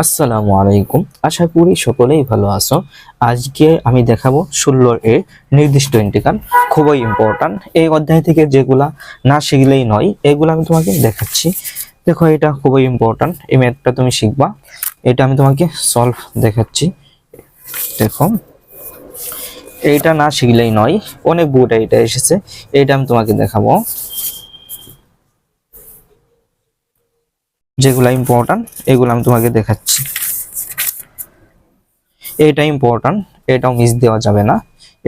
আসসালামু আলাইকুম। আশা করি সকলেই ভালো আছো। আজকে আমি দেখাবো 16 এর নির্দিষ্ট ইন্টিগ্রাল, খুবই ইম্পর্টেন্ট। এই অধ্যায় থেকে যেগুলা না শিখলেই নয়, এগুলো আমি তোমাকে দেখাচ্ছি। দেখো, এটা খুবই ইম্পর্টেন্ট। এই ম্যাথটা তুমি শিখবা, এটা আমি তোমাকে সলভ দেখাচ্ছি। দেখো, এইটা না শিখলেই নয়, অনেক বোর্ডে এটা এসেছে, এটা আমি তোমাকে দেখাবো। যেগুলা ইম্পর্টেন্ট এগুলো আমি তোমাকে দেখাচ্ছি। এটা ইম্পর্টেন্ট, এটাও মিস দেওয়া যাবে না,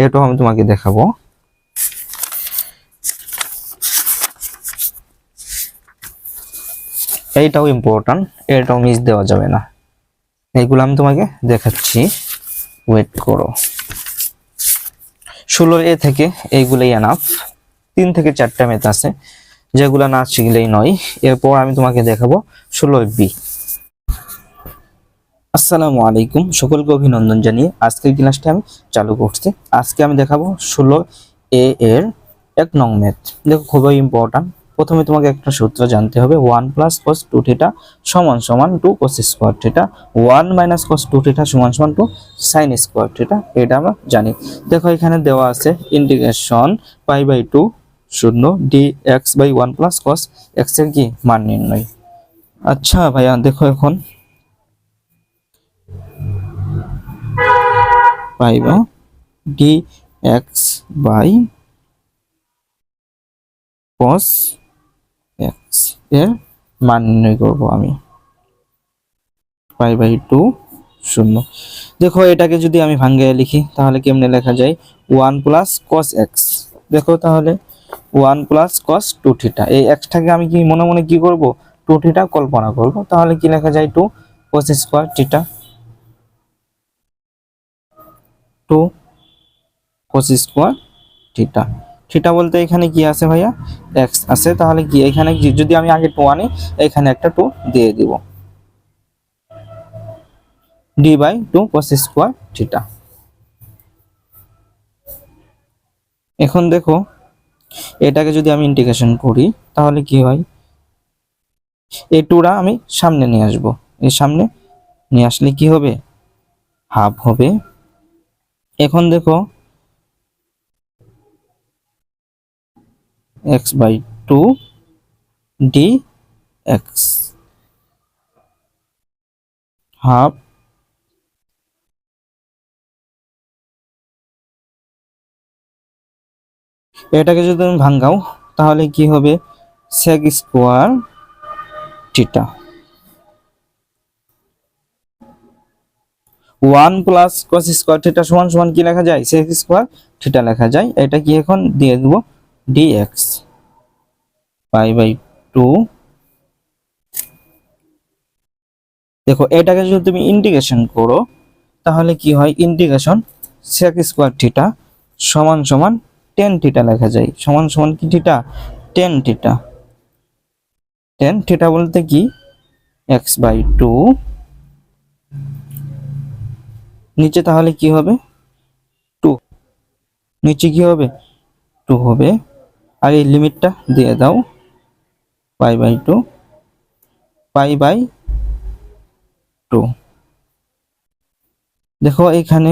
এটাও আমি তোমাকে দেখাবো। এইটাও ইম্পর্টেন্ট, এটাও মিস দেওয়া যাবে না, এগুলো আমি তোমাকে দেখাচ্ছি। ওয়েট করো। 16 থেকে এইগুলোই এনাফ। 3 থেকে 4টা ম্যাথ আছে যেগুলো না শিখলেই নয়। এরপর আমি তোমাকে দেখাবো 16 আসসালামু আলাইকুম, সকলকে অভিনন্দন জানিয়ে আজকের ক্লাসটা আমি চালু করছি। আজকে আমি দেখাবো 16 এর 1 নং ম্যাথ। দেখো, খুবই ইম্পর্টেন্ট। প্রথমে তোমাকে একটা সূত্র জানতে হবে, 1 + cos 2θ = 2 cos square θ, 1 - cos 2θ = 2 sin square θ। এটা আমরা জানি। দেখো, এখানে দেওয়া আছে ইন্টিগ্রেশন π/2 শূন্য dx/1 + cos x এর কি মান নির্ণয়। আচ্ছা ভাইয়া, দেখো এখন পাইবা dx/cos x এর মান নির্ণয় করব আমি। π/2 শূন্য। দেখো, এটাকে যদি আমি ভাঙিয়ে লিখি তাহলে কেমনে লেখা যায়? 1 + cos x। দেখো, তাহলে 1 + cos 2θ, এই xটাকে আমি কি মনে মনে কি করব? 2θ কল্পনা করব। তাহলে কি লেখা যায়? 2 cos square θ, 2 cos square θ। Theta বলতে এখানে কি আছে ভাইয়া? x আছে। তাহলে কি এখানে যদি আমি আগে 2 আনি, এখানে একটা 2 দিয়ে দিব, d/2 cos স্কয়ার θ। এখন দেখো, এটাকে যদি আমি ইন্টিগ্রেশন করি তাহলে কি হয়? এই 2টা আমি সামনে নিয়ে আসব। এই সামনে নিয়ে আসলে কি হবে? হাফ হবে। এখন দেখো, x/2 dx হাফ। এটাকে যদি তুমি ভাঙাও তাহলে কি হবে? sec square θ। 1 + cos স্কয়ার θ = কি লেখা যায়? sec স্কয়ার θ লেখা যায়। এটা কি এখন দিয়ে দেব? dx π/2। দেখো, এটাকে যদি তুমি ইন্টিগ্রেশন করো তাহলে কি হয়? ইন্টিগ্রেশন sec স্কয়ার θ = tan θ লেখা যায়। সমান কি θ? tan θ। tan θ বলতে কি? x/2 নিচে তাহলে কি হবে? 2। নিচে কি হবে? 2 হবে। আর এই লিমিটটা দিয়ে দাও, π/2 π/2। দেখো, এখানে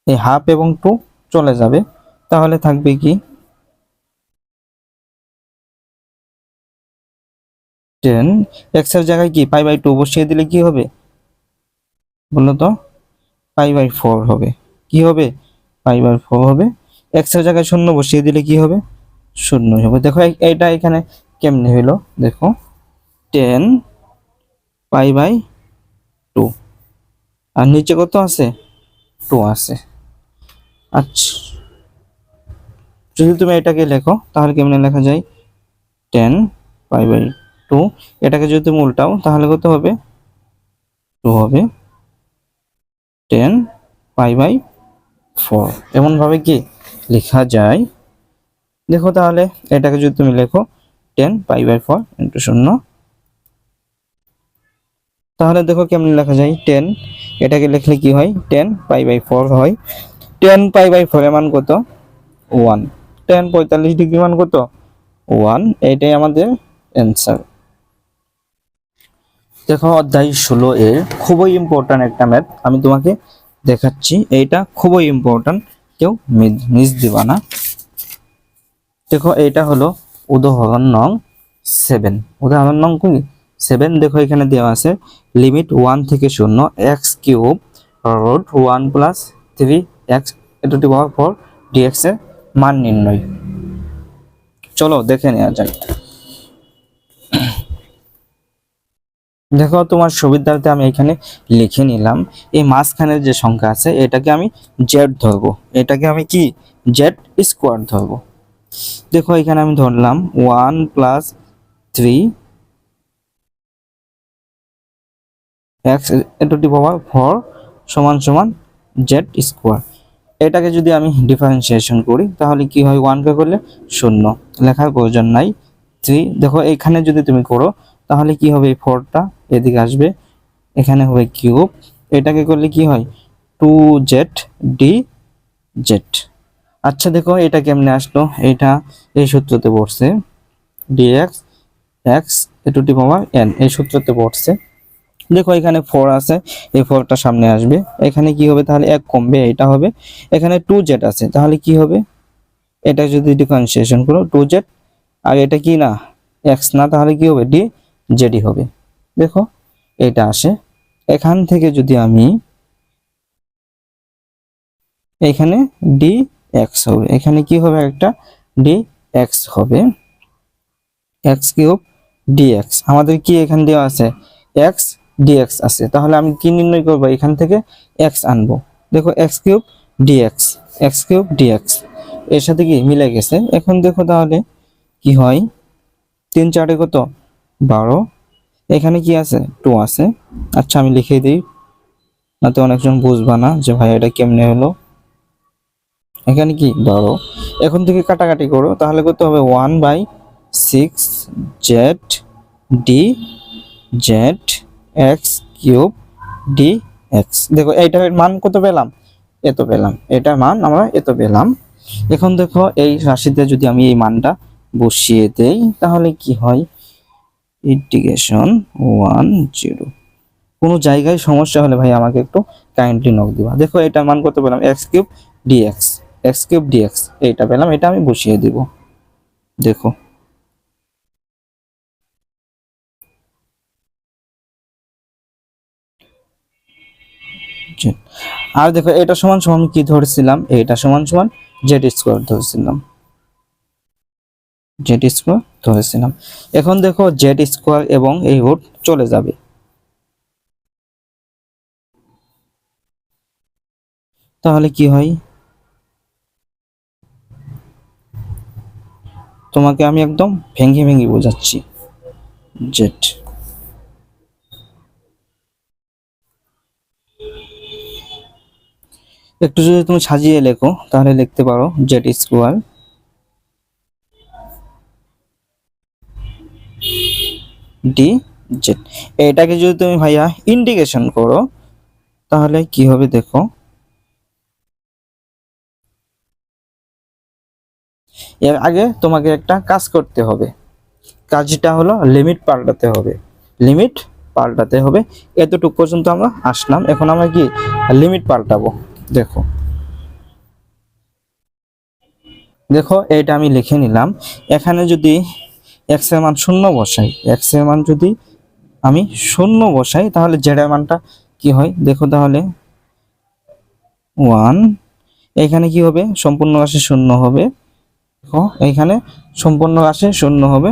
এই হাফ এবং 2 চলে যাবে। তাহলে থাকবে কি? 10। x এর জায়গায় কি π/2 বসিয়ে দিলে কি হবে বলো তো? π/4 হবে। কি হবে? π/4 হবে। x এর জায়গায় 0 বসিয়ে দিলে কি হবে? 0 হবে। দেখো, এটা এখানে কেমনে হইলো? দেখো, 10 π/2 আর নিচে কত আছে? 2 আছে। আচ্ছা, যদি তুমি এটাকে লেখো তাহলে কেমনে লেখা যায়? 10 π/2। এটাকে যদি তুমি উল্টাও তাহলে কত হবে? 2 হবে। 10 π/4 এমন ভাবে কি লেখা যায়? দেখো, তাহলে এটাকে যদি তুমি লেখো 10 π/4 * 0, তাহলে দেখো কেমন লেখা যায়? 10 এটাকে লিখলে কি হয়? 10 π/4 হয়। 10 π/4 এর মান কত? 1। tan 45 ডিগ্রি মান কত? 1। এটাই আমাদের অ্যান্সার। দেখো অধ্যায় 16 এর খুবই ইম্পর্ট্যান্ট একটা ম্যাথ আমি তোমাকে দেখাচ্ছি। এইটা খুবই ইম্পর্ট্যান্ট, কেউ মিস দিবা না। দেখো এটা হলো উদাহরণ নং 7। উদাহরণ নং 7। দেখো এখানে দেওয়া আছে লিমিট 1 থেকে 0 x cube root 1 plus 3 x to the power 4 dx এর মান নির্ণয়। চলো দেখে নেওয়া যাক। দেখো তোমার সুবিধার্থে আমি এখানে লিখে নিলাম, এই মাঝখানের যে সংখ্যা আছে এটাকে আমি জেড ধরবো, এটাকে আমি কি জেড স্কোয়ার ধরবো। দেখো এখানে আমি ধরলাম 1 plus 3 x to the power 4 সমান সমান জেড স্কোয়ার। এটাকে যদি আমি ডিফারেন্সিয়েশন করি তাহলে কি হয়, 1 কে করলে 0, লেখার প্রয়োজন নাই। 3 দেখো এখানে যদি তুমি করো তাহলে কি হবে, এই 4টা এদিকে আসবে, এখানে হবে কিউব, এটাকে করলে কি হয় 2z dz। আচ্ছা দেখো এটা কেমনে আসলো, এটা এই সূত্রতে পড়ছে dx x two the power n, এই সূত্রতে পড়ছে। দেখো এখানে 4 আছে, এই 4টা সামনে আসবে, এখানে কি হবে তাহলে 1 কমবে, এটা হবে, এখানে 2z আছে তাহলে কি হবে, এটা যদি ডিফারেন্সিয়েশন করো 2z, আর এটা কি না x না, তাহলে কি হবে dz হবে। দেখো এটা আসে, এখান থেকে যদি আমি এখানে dx হবে, এখানে কি হবে একটা dx হবে, x কিউব dx, আমাদের কি এখানে দেওয়া আছে x dx আছে, তাহলে আমি কি নির্ণয় করব, এখান থেকে x আনবো। দেখো x cube dx, x cube dx এর সাথে কি মিলে গেছে। এখন দেখো তাহলে কি হয়, 3 4 কত 12, এখানে কি আছে 2 আছে। আচ্ছা আমি লিখে দিই, না তো অনেকজন বুঝবা না যে ভাই এটা কেমনে হলো। এখানে কি 12, এখন থেকে কাটাকাটি করো তাহলে কত হবে 1/6 Z D Z x cube D x. দেখো এইটার মান কত পেলাম, এত পেলাম, এটার মান আমরা এত পেলাম। এখন দেখো এই রাশিতে যদি আমি এই মানটা বসিয়ে দেই তাহলে কি হয়, ইন্টিগ্রেশন 10। কোনো জায়গায় সমস্যা হলে ভাই আমাকে একটু কাইন্ডলি নক দিবা। দেখো এটার মান কত পেলাম, x cube dx, x cube dx এইটা পেলাম, এটা আমি বসিয়ে দিব। দেখো আর দেখো এটা সমান সমান কি ধরেছিলাম, এটা সমান সমান জেড স্কোয়ার ধরেছিলাম, জেড স্কোয়ার ধরেছিলাম। এখন দেখো জেড স্কোয়ার এবং এই রুট চলে যাবে, তাহলে কি হয়, তোমাকে আমি একদম ভেঙে ভেঙে বোঝাচ্ছি। জেড একটু যদি তুমি সাজিয়ে লেখো তাহলে লিখতে পারো জেড স্কোয়ার ডি জেড। এটাকে যদি তুমি ভাইয়া ইন্টিগ্রেশন করো তাহলে কি হবে, দেখো এর আগে তোমাকে একটা কাজ করতে হবে, কাজটা হলো লিমিট পাল্টাতে হবে, লিমিট পাল্টাতে হবে। এতটুকু পর্যন্ত আমরা আসলাম, এখন আমরা কি লিমিট পাল্টাবো। দেখো দেখো এটা আমি লিখে নিলাম, এখানে যদি এক্স এর মান 0 বসাই, এক্স এর মান যদি আমি 0 বসাই তাহলে জেড এর মানটা কি হয়, দেখো তাহলে 1, এখানে কি হবে সম্পূর্ণ রাশি 0 হবে, দেখো এখানে সম্পূর্ণ রাশি 0 হবে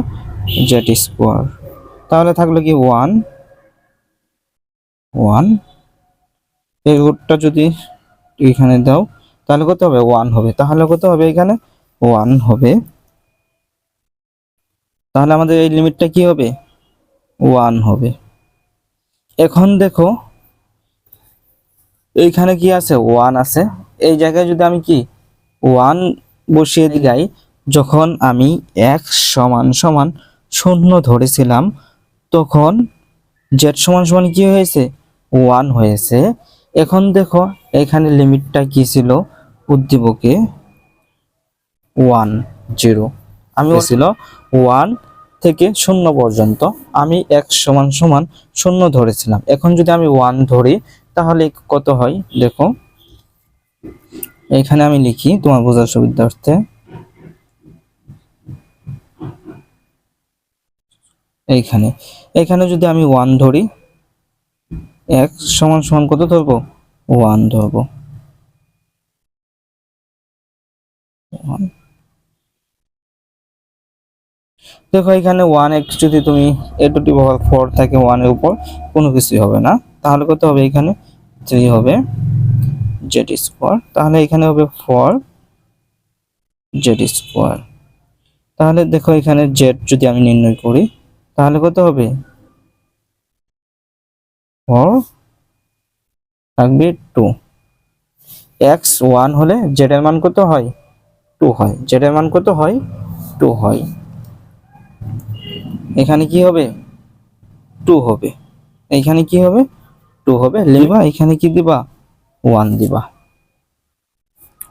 জেড স্কোয়ার, তাহলে থাকলো কি 1 1, এই রুটটা যদি এখানে দাও তাহলে কত হবে 1 হবে, তাহলে কত হবে এখানে 1 হবে, তাহলে আমাদের এই লিমিটটা কি হবে 1 হবে। এখন দেখো এইখানে কি আছে 1 আছে, এই জায়গায় যদি আমি কি 1 বসিয়ে দিই, যখন আমি x সমান সমান 0 ধরেছিলাম তখন z সমান সমান কি হয়েছে 1 হয়েছে। এখন দেখো এখানে লিমিটটা কি ছিল, উদ্দীপকে 1 0, আমি ছিল 1 থেকে 0 পর্যন্ত আমি x সমান সমান 0 ধরেছিলাম। এখন যদি আমি 1 ধরি তাহলে কত হয় দেখো, এখানে আমি লিখি তোমার বোঝার সুবিধার্থে। এখানে যদি আমি 1 ধরি, x সমান সমান কত ধরবো, 1 ধরবো। 1 দেখো এখানে 1x যদি তুমি a টু দি পাওয়ার 4 থাকে 1 এর উপর, কোনো কিছুই হবে না। তাহলে কত হবে, এখানে 3 হবে z স্কয়ার। তাহলে এখানে হবে 4z স্কয়ার। তাহলে দেখো এখানে z যদি আমি নির্ণয় করি তাহলে কত হবে, 4 থাকবে 2। x 1 হলে z এর মান কত হয়, 2 হয়। z এর মান কত হয়, 2 হয়। এখানে কি হবে, 2 হবে। এখানে কি হবে, 2 হবে। লিখবা এখানে কি দিবা, 1 দিবা।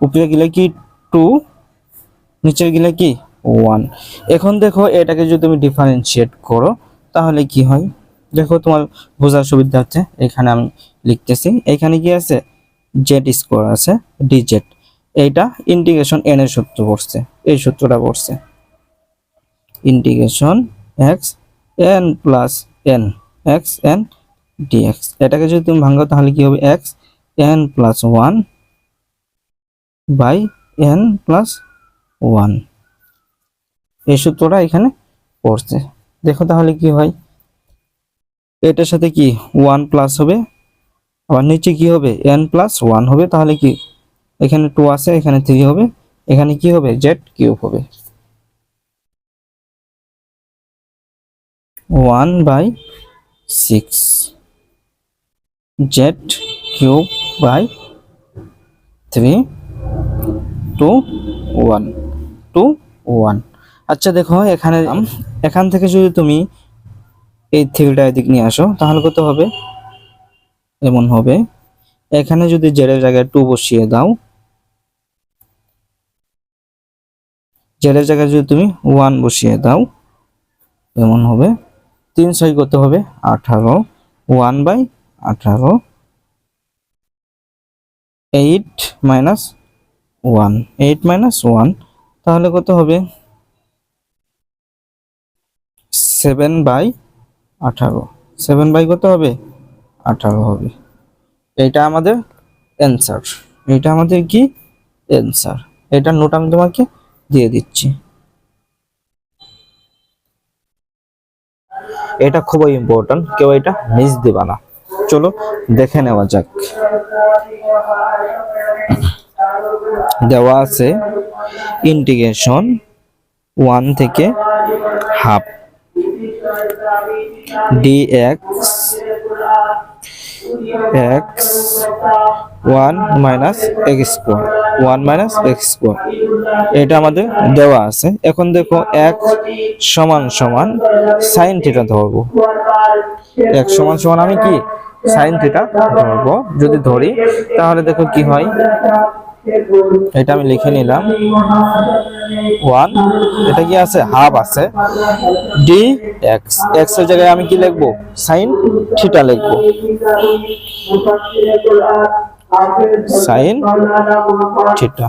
উপরে গেলে কি 2, নিচে গেলে কি 1। এখন দেখো এটাকে যদি তুমি ডিফারেন্সিয়েট করো তাহলে কি হয়, দেখো তোমার বোঝার সুবিধা হচ্ছে এখানে আমি লিখতেছি। এখানে কি আছে, z স্কয়ার আছে dz। এইটা ইন্টিগ্রেশন n এর সূত্র পড়ছে, এই সূত্রটা পড়ছে integration x n plus n x n dx। এটাকে যদি তুমি ভাঙো তাহলে কি হবে, x n plus 1 by n plus 1। এই সূত্রটা এখানে পড়ছে। দেখো তাহলে কি হয়, এটার সাথে কি 1 প্লাস হবে, আবার নিচে কি হবে, n প্লাস 1 হবে। তাহলে কি এখানে 2 আছে, এখানে 3 হবে, এখানে কি হবে, z কিউব হবে। 1/6 z কিউব বাই 3 2 1 2 1। আচ্ছা দেখো এখান থেকে যদি তুমি এই থ্রিটা এদিক নিয়ে আসো তাহলে কত হবে, এমন হবে। এখানে যদি z এর জায়গায় 2 বসিয়ে দাও, z এর জায়গায় যদি তুমি 1 বসিয়ে দাও, এমন হবে। 3 6 কত হবে, 18। 1/18, 8 মাইনাস 1, 8 মাইনাস 1। তাহলে কত হবে, 7/18। 7 বাই কত হবে, 18 হবে। এটা আমাদের অ্যান্সার। এটা আমাদের কি অ্যান্সার। এটার নোট আমি তোমাকে দিয়ে দিচ্ছি। এটা খুবই ইম্পর্টেন্ট, কেউ এটা মিস দিবা না। চলো দেখে নেওয়া যাক। দেওয়া আছে ইন্টিগ্রেশন 1 থেকে half dx x 1 minus x square, 1 minus x square. এটা আমাদের দেওয়া আছে। এখন দেখো x সমান সমান sin থিটা ধরবো। x সমান সমান আমি কি sin থিটা ধরবো। যদি ধরি তাহলে দেখো কি হয়, এটা আমি লিখে নিলাম 1, এটা কি আছে, হাফ আছে dx। x এর জায়গায় আমি কি লিখবো, sin থিটা লিখবো। sin থিটা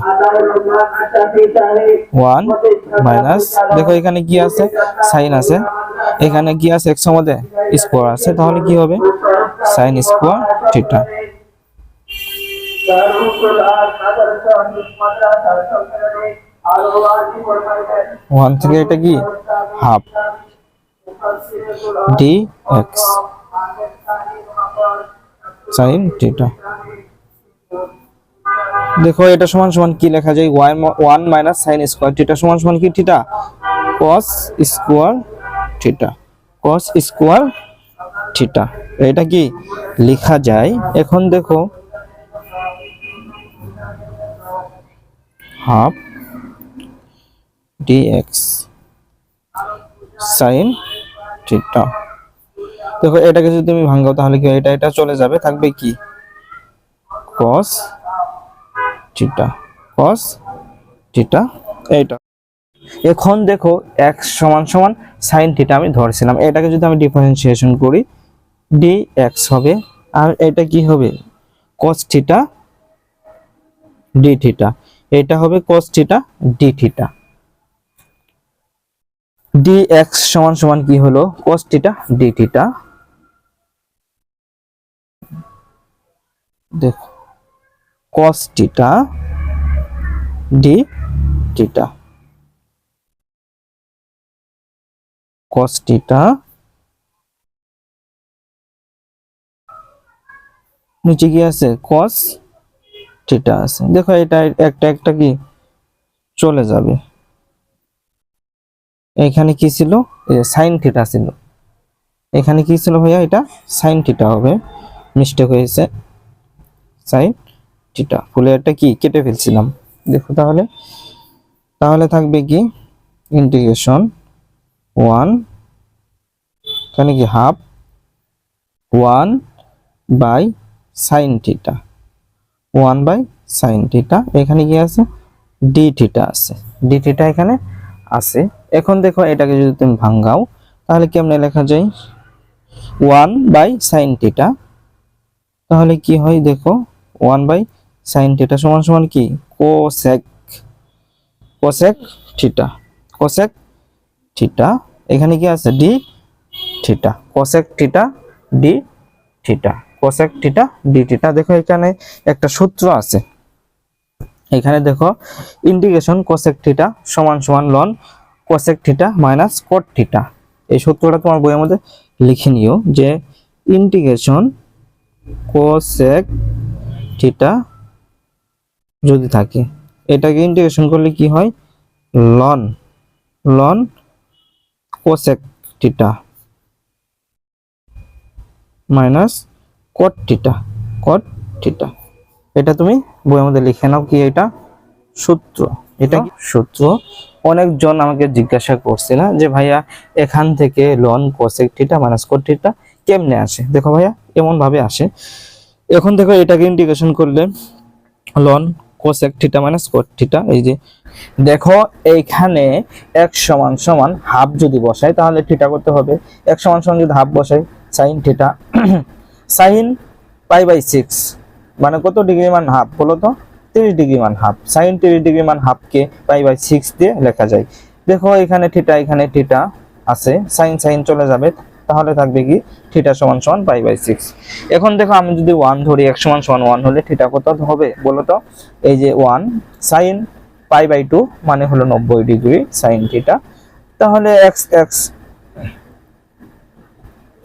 1 মাইনাস, দেখো এখানে কি আছে, sin আছে, এখানে কি আছে, x এর মধ্যে স্কয়ার আছে। তাহলে কি হবে, sin স্কয়ার থিটা। 1 থেকে এটা কি হাফ dx sin থিটা। দেখো এটা সমান সমান কি লেখা যায়, 1 মাইনাস sin স্কয়ার থিটা সমান সমান কি theta, cos square theta, cos square theta. এটা কি লেখা যায়। এখন দেখো হাফ dx sin থিটা। দেখো এটাকে যদি তুমি ভাঙো তাহলে কি এটা চলে যাবে, থাকবে কি cos থিটা, cos থিটা। এইটা এখন দেখো x সমান সমান sin থিটা আমি ধরছিলাম, এটাকে যদি আমি ডিফারেন্সিয়েশন করি dx হবে, আর এটা কি হবে cos থিটা d থিটা, এটা হবে cos theta d theta. dx সমান সমান কি হলো cos থিটা d থিটা, দেখো cos theta d theta, cos theta, নিচে কি আছে cos থিটা আছে। দেখো এটা একটা একটা কি চলে যাবে, এখানে কি ছিল sin থিটা ছিল, এখানে কি ছিল ভাইয়া এটা sin থিটা হবে, মিস্টেক হয়েছে sin থিটা, ফুলে এটা কি কেটে ফেলছিলাম। দেখো তাহলে তাহলে থাকবে কি ইন্টিগ্রেশন 1 এখানে কি half 1 by sin theta, 1 by sin theta, এখানে কি আছে d থিটা আছে, d থিটা এখানে আছে। এখন দেখো এটাকে যদি তুমি ভাঙাও তাহলে কেমনে লেখা যায় 1 বাই sin থিটা, তাহলে কি হয় দেখো 1 বাই sin থিটা সমান সমান কি কোসেক থিটা, কোসেক থিটা, এখানে কি আছে d theta, cosec theta d theta, cosec theta d theta. দেখো এখানে একটা সূত্র আছে, এখানে দেখো ইন্টিগ্রেশন কোসেক থিটা সমান সমান ln cosec theta minus cot theta, এই সূত্রটা তোমার বইয়ের মধ্যে লিখে নিও যে ইন্টিগ্রেশন কোসেক থিটা যদি থাকে, এটাকে ইন্টিগ্রেশন করলে কি হয় loan loan cosec theta minus cot theta, কট থিটা। এটা তুমি বইয়ের মধ্যে লিখে নাও কি এটা সূত্র, এটা কি সূত্র। অনেকজন আমাকে জিজ্ঞাসা করছিল যে ভাইয়া এখান থেকে ln cosec theta minus cot theta কেমনে আসে। দেখো ভাইয়া এমন ভাবে আসে, এখন দেখো এটাকে ইন্টিগ্রেশন করলে ln cosec theta minus cot theta, এই যে দেখো এইখানে x সমান সমান হাফ যদি বসাই তাহলে থিটা করতে হবে, x সমান সমান যদি হাফ বসাই sin থিটা sin π/6 মানে কত ডিগ্রি মান হাফ বলো তো 30 ডিগ্রি মান হাফ, sin 30 ডিগ্রি মান হাফকে π/6 দিয়ে লেখা যায়। দেখো এখানে থিটা আছে, sin চলে যাবে, তাহলে থাকবে কি থিটা সমান সমান π/6। এখন দেখো আমি যদি 1 ধরি x সমান সমান 1 হলে থিটা কত হবে বলো তো, এই যে 1 sin π/2 মানে হলো 90 ডিগ্রি sin থিটা, তাহলে x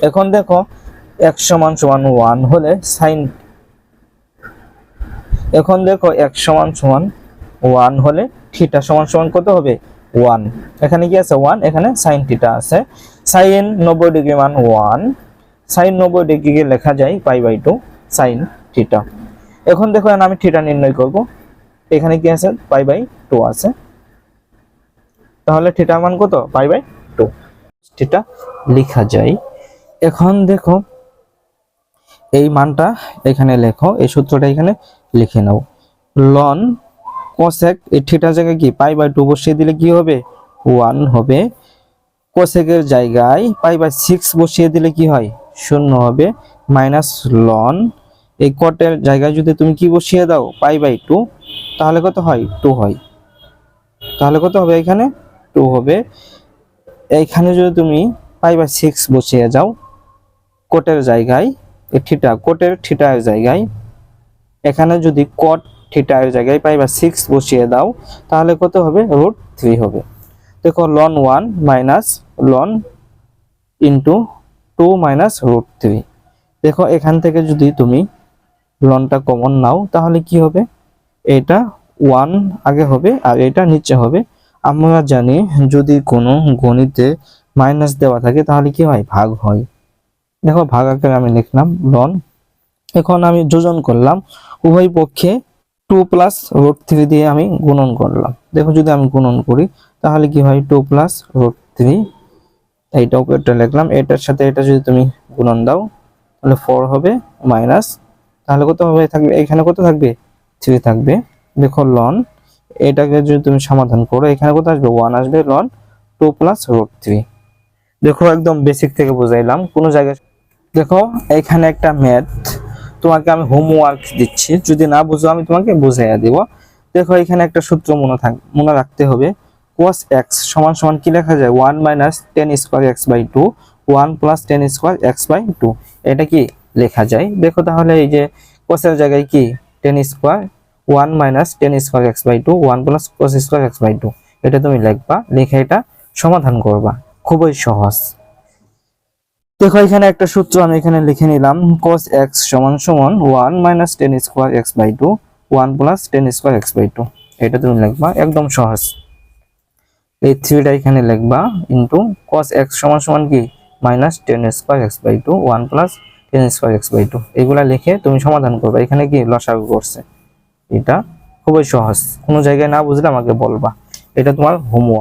এখন দেখো x সমান সমান 1 হলে sin, এখন দেখো x সমান সমান 1 হলে থিটা সমান সমান কত হবে 1, এখানে কি আছে 1, এখানে sin থিটা আছে, sin 90 ডিগ্রি মান 1, sin 90 ডিগ্রিকে লেখা যায় π/2 sin থিটা। এখন দেখো আমি থিটা নির্ণয় করব, এখানে কি আছে π/2 আছে, তাহলে থিটার মান কত π/2 থিটা লেখা যায়। এখন দেখো এই মানটা এখানে লেখো, এই সূত্রটা এখানে লিখে নাও, লন কোসেক এই থিটার জায়গায় কি π/2 বসিয়ে দিলে কি হবে 1 হবে, কোসেকের জায়গায় π/6 বসিয়ে দিলে কি হয় 0 হবে, মাইনাস লন এই কটের জায়গায় যদি তুমি কি বসিয়ে দাও π/2 তাহলে কত হয় 2 হয়, তাহলে কত হবে এখানে 2 হবে। এইখানে যদি তুমি π/6 বসিয়ে যাও কোটের জায়গায়, এই থিটা কোটের থিটার জায়গায়, এখানে যদি কট থিটার জায়গায় π/6 বসিয়ে দাও তাহলে কত হবে √3 হবে। দেখো ln 1 minus ln into 2 minus √3, দেখো এখান থেকে যদি তুমি লনটা কমন নাও তাহলে কি হবে এটা 1 আগে হবে আর এটা নিচে হবে। আমরা জানি যদি কোনো গণিতে মাইনাস দেওয়া থাকে তাহলে কি হয় ভাগ হয়, দেখো ভাগ আকারে আমি লিখলাম লন, এখন আমি যোজন করলাম উভয় পক্ষে 2 প্লাস √3 দিয়ে আমি গুণন করলাম। দেখো যদি আমি গুণন করি তাহলে কি হয় 2 প্লাস √3, এইটা উপরটা লিখলাম, এটার সাথে এটা যদি তুমি গুণন দাও তাহলে 4 হবে মাইনাস, তাহলে কত হবে থাকবে এখানে কত থাকবে 3 থাকবে। দেখো লন এটাকে যদি তুমি সমাধান করো, এখানে কত আসবে? 1 আসবে লন 2 প্লাস রুট 3। দেখো একদম বেসিক থেকে বুঝাইলাম, কোনো জায়গায় দেখো এখানে একটা ম্যাথ তোমাকে আমি হোমওয়ার্ক দিচ্ছি, যদি না বুঝো আমি তোমাকে বুঝাইয়া দিব। দেখো এখানে একটা সূত্র মনে রাখতে হবে। cos x সমান সমান কি লেখা যায়? 1 minus tan square x by two, 1 plus tan square x by two. এটা কি লেখা যায়? দেখো তাহলে এই যে cos এর জায়গায় কি tan square, 1 minus tan square x by two, 1 plus cos square x by two, এটা তুমি লিখবা, লিখে এটা সমাধান করবা। খুবই সহজ। দেখো এখানে একটা সূত্র আমি এখানে লিখে নিলাম, cos x সমান সমান 1 minus tan square x by two, 1 plus tan square x by two, এটা তুমি লিখবা, একদম সহজ। এই থ্রিটা এখানে লিখবা ইন্টু cos x সমান সমান কি minus tan square x by two, 1 plus tan square x by two, এগুলা লিখে তুমি সমাধান করবে। এখানে কি লসাগু করছে, এটা খুবই সহজ। কোনো জায়গায় না বুঝলে আমাকে বলবা, এটা তোমার হোমওয়ার্ক।